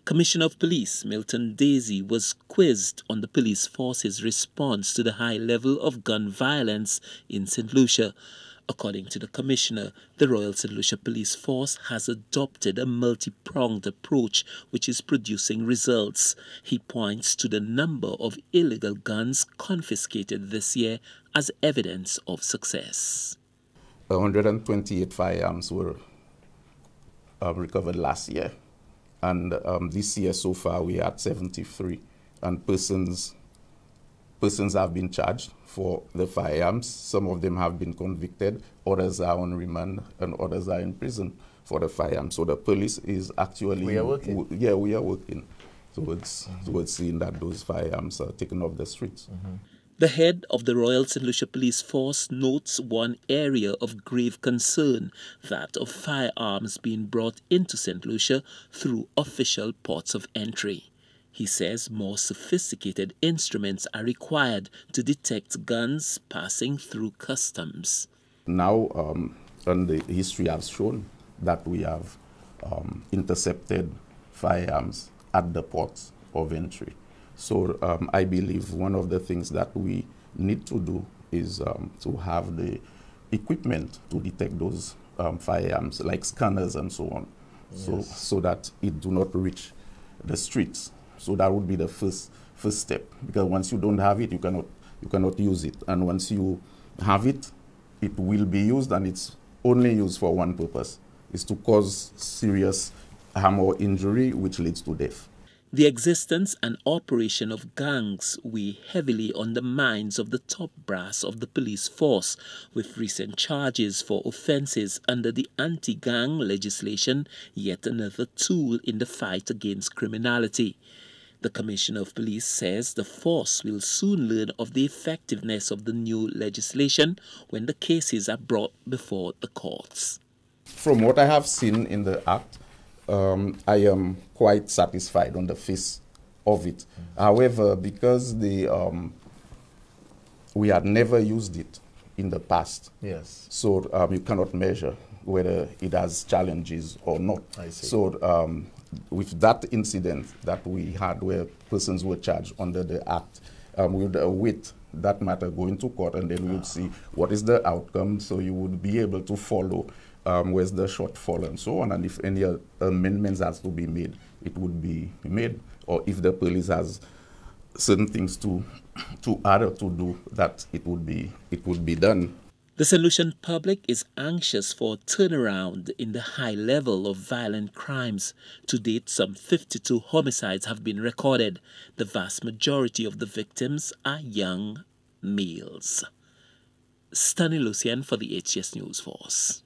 Commissioner of Police Milton Desir was quizzed on the police force's response to the high level of gun violence in St. Lucia. According to the Commissioner, the Royal St. Lucia Police Force has adopted a multi-pronged approach which is producing results. He points to the number of illegal guns confiscated this year as evidence of success. 128 firearms were recovered last year, and this year so far we had 73, and persons have been charged for the firearms. Some of them have been convicted, others are on remand, and others are in prison for the firearms. So the police is actually... We are working. Yeah, we are working towards seeing that those firearms are taken off the streets. The head of the Royal St. Lucia Police Force notes one area of grave concern, that of firearms being brought into St. Lucia through official ports of entry. He says more sophisticated instruments are required to detect guns passing through customs. Now, and the history has shown that we have intercepted firearms at the ports of entry. So I believe one of the things that we need to do is to have the equipment to detect those firearms, like scanners and so on, yes. so that it do not reach the streets. So that would be the first step, because once you don't have it, you cannot use it, and once you have it, it will be used, and it's only used for one purpose: is to cause serious harm or injury, which leads to death. The existence and operation of gangs weigh heavily on the minds of the top brass of the police force, with recent charges for offences under the anti-gang legislation yet another tool in the fight against criminality. The Commissioner of Police says the force will soon learn of the effectiveness of the new legislation when the cases are brought before the courts. From what I have seen in the Act, I am quite satisfied on the face of it. However, because we had never used it in the past, yes. So you cannot measure whether it has challenges or not. I see. So with that incident that we had where persons were charged under the Act, we would await that matter going to court, and then we would see what is the outcome, so you would be able to follow where's the shortfall and so on, and if any amendments has to be made, it would be made, or if the police has certain things to add or to do, that it would be done. The St. Lucian public is anxious for a turnaround in the high level of violent crimes. To date, some 52 homicides have been recorded. The vast majority of the victims are young males. Stanley Lucian for the HCS News Force.